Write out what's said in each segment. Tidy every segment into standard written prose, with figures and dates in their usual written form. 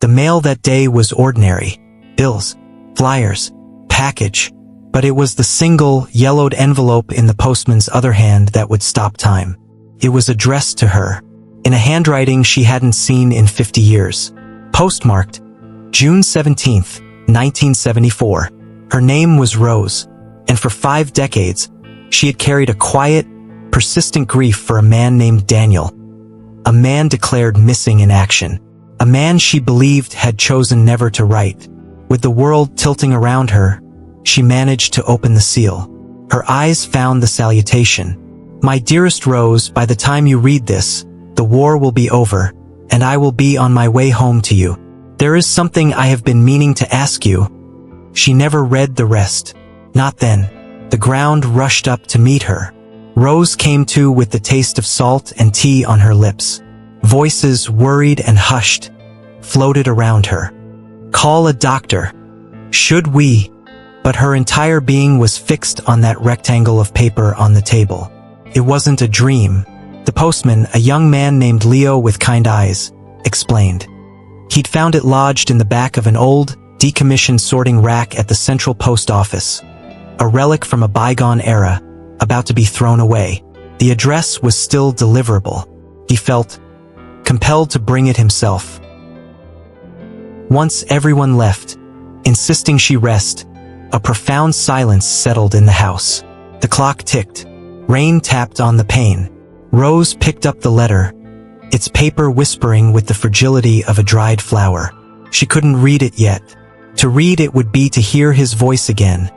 The mail that day was ordinary. Bills, flyers, package. But it was the single, yellowed envelope in the postman's other hand that would stop time. It was addressed to her, in a handwriting she hadn't seen in 50 years. Postmarked, June 17th, 1974. Her name was Rose, and for 5 decades, she had carried a quiet, persistent grief for a man named Daniel. A man declared missing in action. A man she believed had chosen never to write. With the world tilting around her, she managed to open the seal. Her eyes found the salutation. "My dearest Rose, by the time you read this, the war will be over, and I will be on my way home to you. There is something I have been meaning to ask you." She never read the rest. Not then. The ground rushed up to meet her. Rose came to with the taste of salt and tea on her lips. Voices, worried and hushed, floated around her. "Call a doctor. Should we?" But her entire being was fixed on that rectangle of paper on the table. It wasn't a dream. The postman, a young man named Leo with kind eyes, explained. He'd found it lodged in the back of an old, decommissioned sorting rack at the Central Post Office. A relic from a bygone era, about to be thrown away. The address was still deliverable. He felt compelled to bring it himself. Once everyone left, insisting she rest, a profound silence settled in the house. The clock ticked. Rain tapped on the pane. Rose picked up the letter, its paper whispering with the fragility of a dried flower. She couldn't read it yet. To read it would be to hear his voice again,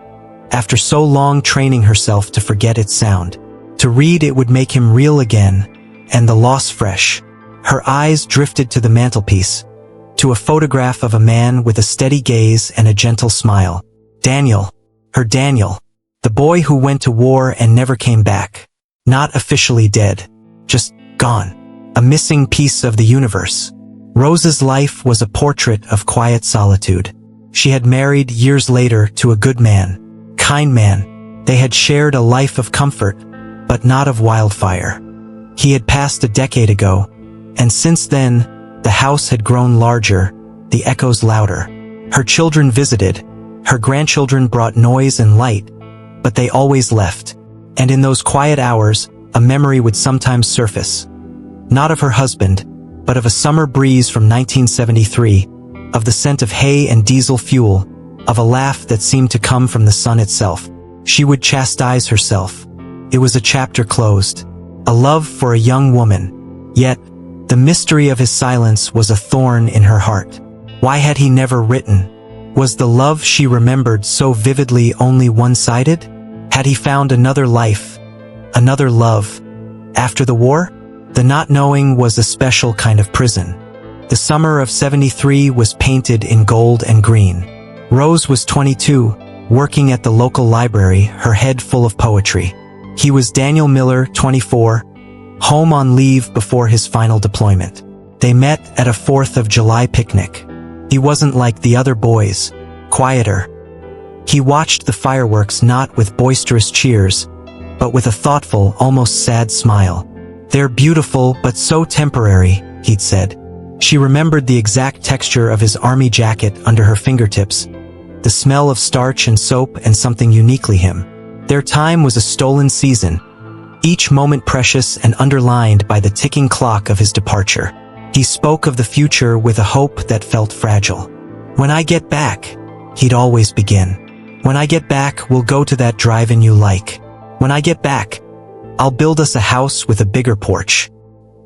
after so long training herself to forget its sound. To read it would make him real again, and the loss fresh. Her eyes drifted to the mantelpiece, to a photograph of a man with a steady gaze and a gentle smile. Daniel. Her Daniel. The boy who went to war and never came back. Not officially dead. Just gone. A missing piece of the universe. Rose's life was a portrait of quiet solitude. She had married years later to a good man. Kind man. They had shared a life of comfort, but not of wildfire. He had passed a decade ago, and since then, the house had grown larger, the echoes louder. Her children visited. Her grandchildren brought noise and light, but they always left. And in those quiet hours, a memory would sometimes surface. Not of her husband, but of a summer breeze from 1973, of the scent of hay and diesel fuel, of a laugh that seemed to come from the sun itself. She would chastise herself. It was a chapter closed. A love for a young woman. Yet, the mystery of his silence was a thorn in her heart. Why had he never written? Was the love she remembered so vividly only one-sided? Had he found another life, another love, after the war? The not knowing was a special kind of prison. The summer of '73 was painted in gold and green. Rose was 22, working at the local library, her head full of poetry. He was Daniel Miller, 24, home on leave before his final deployment. They met at a 4th of July picnic. He wasn't like the other boys, quieter. He watched the fireworks not with boisterous cheers, but with a thoughtful, almost sad smile. "They're beautiful, but so temporary," he'd said. She remembered the exact texture of his army jacket under her fingertips, the smell of starch and soap, and something uniquely him. Their time was a stolen season, each moment precious and underlined by the ticking clock of his departure. He spoke of the future with a hope that felt fragile. "When I get back," he'd always begin. "When I get back, we'll go to that drive-in you like. When I get back, I'll build us a house with a bigger porch."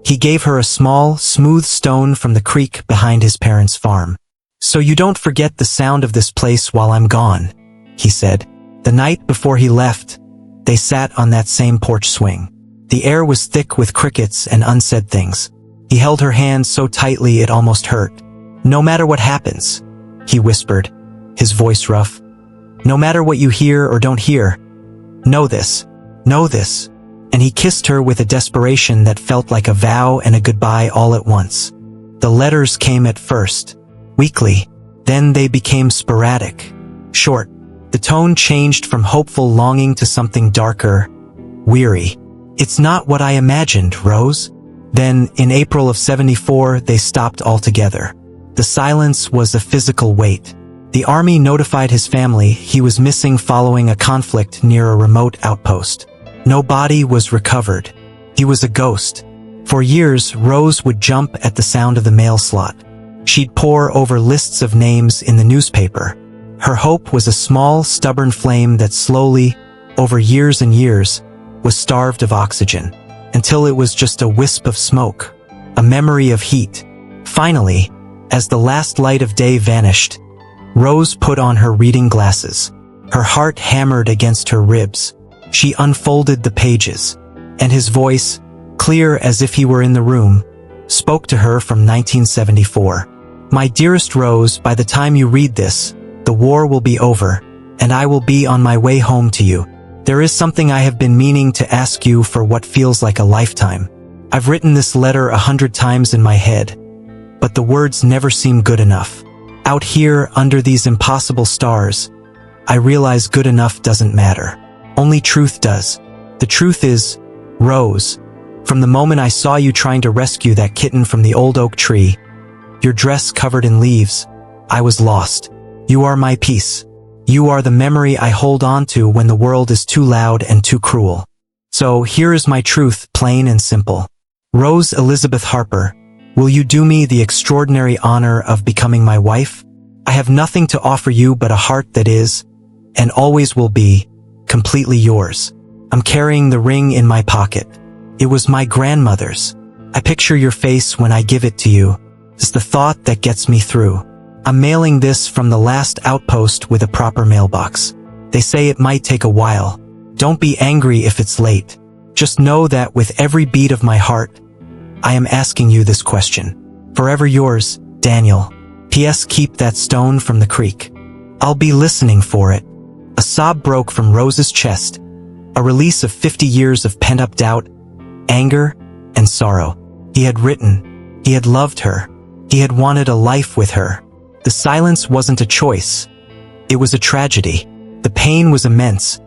He gave her a small, smooth stone from the creek behind his parents' farm. "So you don't forget the sound of this place while I'm gone," he said. The night before he left, they sat on that same porch swing. The air was thick with crickets and unsaid things. He held her hand so tightly it almost hurt. "No matter what happens," he whispered, his voice rough. "No matter what you hear or don't hear, know this, know this." And he kissed her with a desperation that felt like a vow and a goodbye all at once. The letters came at first, weekly, then they became sporadic, short. The tone changed from hopeful longing to something darker, weary. "It's not what I imagined, Rose." Then, in April of '74, they stopped altogether. The silence was a physical weight. The army notified his family he was missing following a conflict near a remote outpost. No body was recovered. He was a ghost. For years, Rose would jump at the sound of the mail slot. She'd pore over lists of names in the newspaper. Her hope was a small, stubborn flame that slowly, over years and years, was starved of oxygen, until it was just a wisp of smoke, a memory of heat. Finally, as the last light of day vanished, Rose put on her reading glasses. Her heart hammered against her ribs. She unfolded the pages, and his voice, clear as if he were in the room, spoke to her from 1974. "My dearest Rose, by the time you read this, the war will be over, and I will be on my way home to you. There is something I have been meaning to ask you for what feels like a lifetime. I've written this letter 100 times in my head, but the words never seem good enough. Out here, under these impossible stars, I realize good enough doesn't matter. Only truth does. The truth is, Rose, from the moment I saw you trying to rescue that kitten from the old oak tree, your dress covered in leaves, I was lost. You are my peace. You are the memory I hold on to when the world is too loud and too cruel. So here is my truth, plain and simple. Rose Elizabeth Harper, will you do me the extraordinary honor of becoming my wife? I have nothing to offer you but a heart that is, and always will be, completely yours. I'm carrying the ring in my pocket. It was my grandmother's. I picture your face when I give it to you. It's the thought that gets me through. I'm mailing this from the last outpost with a proper mailbox. They say it might take a while. Don't be angry if it's late. Just know that with every beat of my heart, I am asking you this question. Forever yours, Daniel. P.S. Keep that stone from the creek. I'll be listening for it." A sob broke from Rose's chest, a release of 50 years of pent-up doubt, anger, and sorrow. He had written. He had loved her. He had wanted a life with her. The silence wasn't a choice. It was a tragedy. The pain was immense,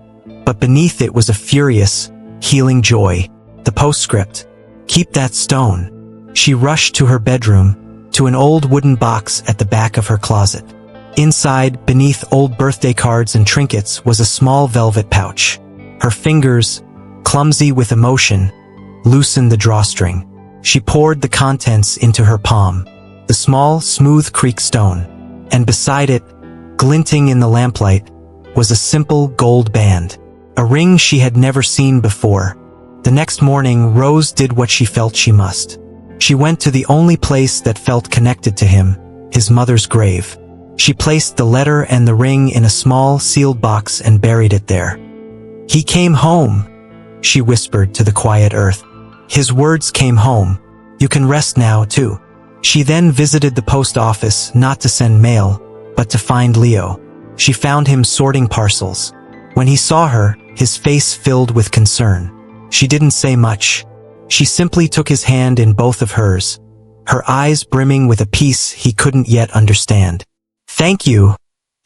but beneath it was a furious, healing joy. The postscript. Keep that stone. She rushed to her bedroom, to an old wooden box at the back of her closet. Inside, beneath old birthday cards and trinkets, was a small velvet pouch. Her fingers, clumsy with emotion, loosened the drawstring. She poured the contents into her palm. The small, smooth creek stone. And beside it, glinting in the lamplight, was a simple gold band. A ring she had never seen before. The next morning, Rose did what she felt she must. She went to the only place that felt connected to him, his mother's grave. She placed the letter and the ring in a small, sealed box and buried it there. "He came home," she whispered to the quiet earth. "His words came home. You can rest now, too." She then visited the post office, not to send mail, but to find Leo. She found him sorting parcels. When he saw her, his face filled with concern. She didn't say much. She simply took his hand in both of hers, her eyes brimming with a peace he couldn't yet understand. "Thank you,"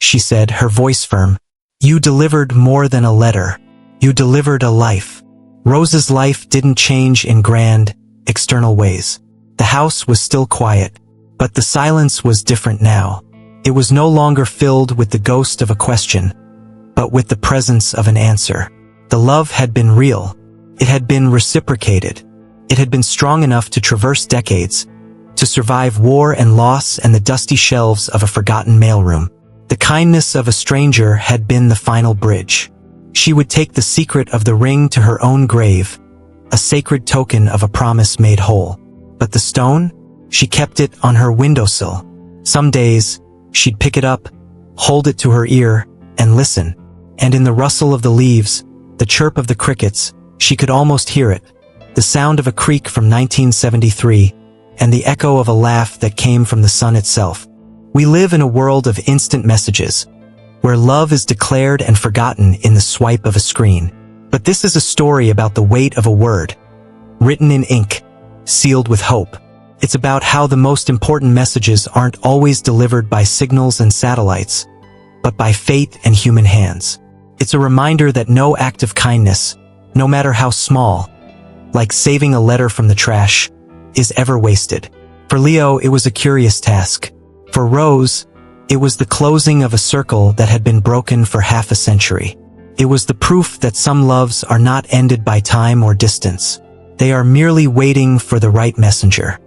she said, her voice firm. "You delivered more than a letter. You delivered a life." Rose's life didn't change in grand, external ways. The house was still quiet, but the silence was different now. It was no longer filled with the ghost of a question, but with the presence of an answer. The love had been real. It had been reciprocated. It had been strong enough to traverse decades, to survive war and loss and the dusty shelves of a forgotten mailroom. The kindness of a stranger had been the final bridge. She would take the secret of the ring to her own grave, a sacred token of a promise made whole. But the stone? She kept it on her windowsill. Some days, she'd pick it up, hold it to her ear, and listen. And in the rustle of the leaves, the chirp of the crickets, she could almost hear it. The sound of a creek from 1973, and the echo of a laugh that came from the sun itself. We live in a world of instant messages, where love is declared and forgotten in the swipe of a screen. But this is a story about the weight of a word, written in ink, sealed with hope. It's about how the most important messages aren't always delivered by signals and satellites, but by fate and human hands. It's a reminder that no act of kindness, no matter how small, like saving a letter from the trash, is ever wasted. For Leo, it was a curious task. For Rose, it was the closing of a circle that had been broken for half a century. It was the proof that some loves are not ended by time or distance. They are merely waiting for the right messenger.